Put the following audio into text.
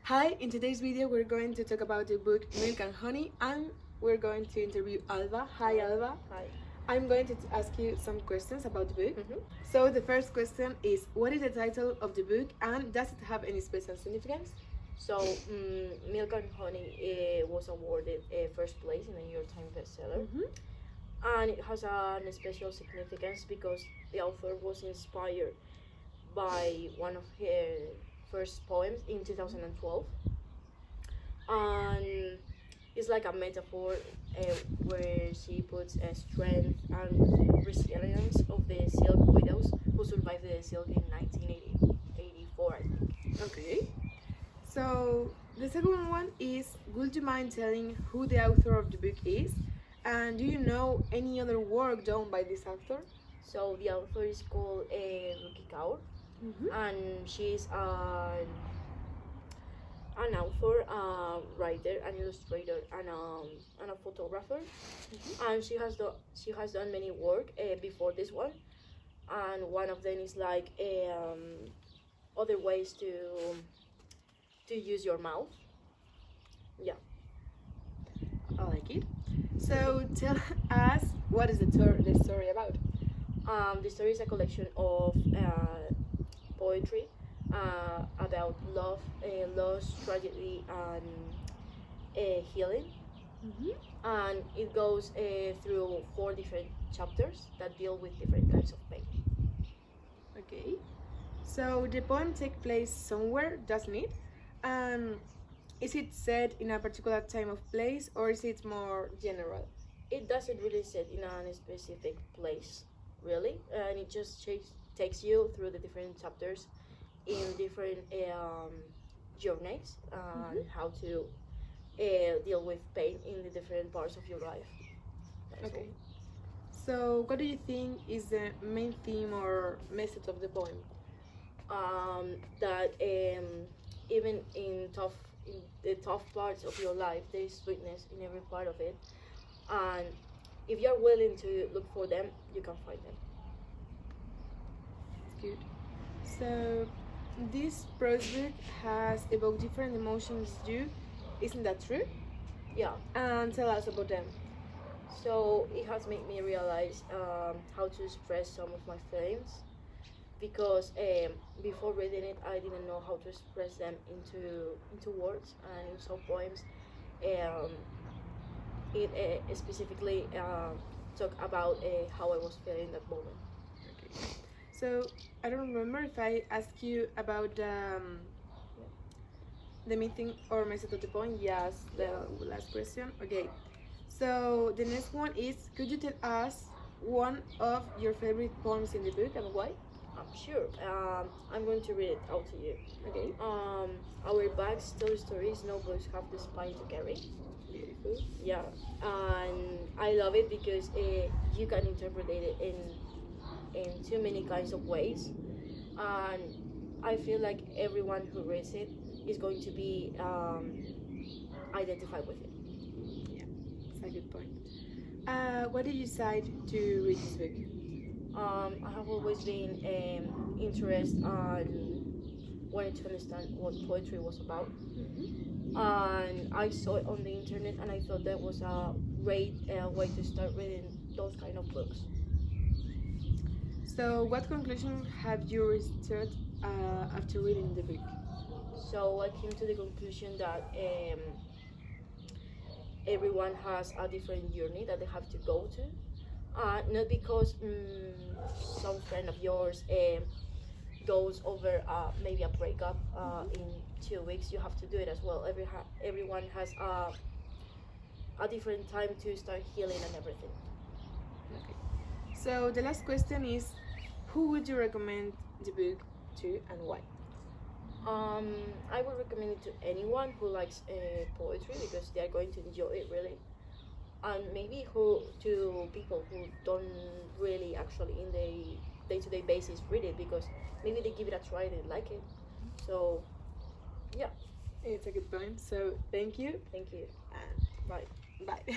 Hi, in today's video we're going to talk about the book Milk and Honey, and we're going to interview Alba. Hi Alba. Hi. I'm going to ask you some questions about the book. Mm-hmm. So the first question is, what is the title of the book and does it have any special significance? So, Milk and Honey was awarded first place in the New York Times bestseller. And it has a special significance because the author was inspired by one of her first poems in 2012. And it's like a metaphor where she puts strength and resilience of the silk widows who survived the silk in 1984, I think. Okay. So the second one is, would you mind telling who the author of the book is? And do you know any other work done by this author? So the author is called Ruki Kaur, and she's an author, writer, an illustrator, and a photographer. And she has done many work before this one, and one of them is like other ways to use your mouth. Yeah. I like it. So tell us, what is the story about? The story is a collection of poetry about love, loss, tragedy, and healing. And it goes through 4 different chapters that deal with different kinds of pain. Okay. So the poem takes place somewhere, doesn't it? Is it set in a particular time of place, or is it more general? It doesn't really set in a specific place, really, and it just takes you through the different chapters in different journeys and how to deal with pain in the different parts of your life. That's Okay. So what do you think is the main theme or message of the poem? That even in the tough parts of your life, there is sweetness in every part of it, and if you're willing to look for them, you can find them. That's good. So this prose book has evoked different emotions you, isn't that true? Yeah. And tell us about them. So it has made me realize how to express some of my feelings, because before reading it, I didn't know how to express them into words and in some poems. It specifically talk about how I was feeling that moment. Okay. So I don't remember if I asked you about the main thing or message of the poem. Yes, the last question. Okay. So the next one is, could you tell us one of your favorite poems in the book and why? Sure. I'm going to read it out to you. Okay. Our bags tell stories no books have the spine to carry. Beautiful. Yeah, and I love it because you can interpret it in too many kinds of ways, and I feel like everyone who reads it is going to be identified with it. Yeah, that's a good point. Why did you decide to read this book? I have always been interested and wanted to understand what poetry was about. And I saw it on the internet, and I thought that was a great way to start reading those kind of books. So what conclusion have you reached after reading the book? So I came to the conclusion that everyone has a different journey that they have to go to. Not because some friend of yours goes over maybe a breakup in 2 weeks, you have to do it as well. Everyone has a different time to start healing and everything. Okay. So the last question is, who would you recommend the book to and why? I would recommend it to anyone who likes poetry, because they are going to enjoy it really. And maybe to people who don't really actually in the day-to-day basis read it, because maybe they give it a try and they like it. So yeah. It's a good point. So thank you Thank you. and Bye. bye.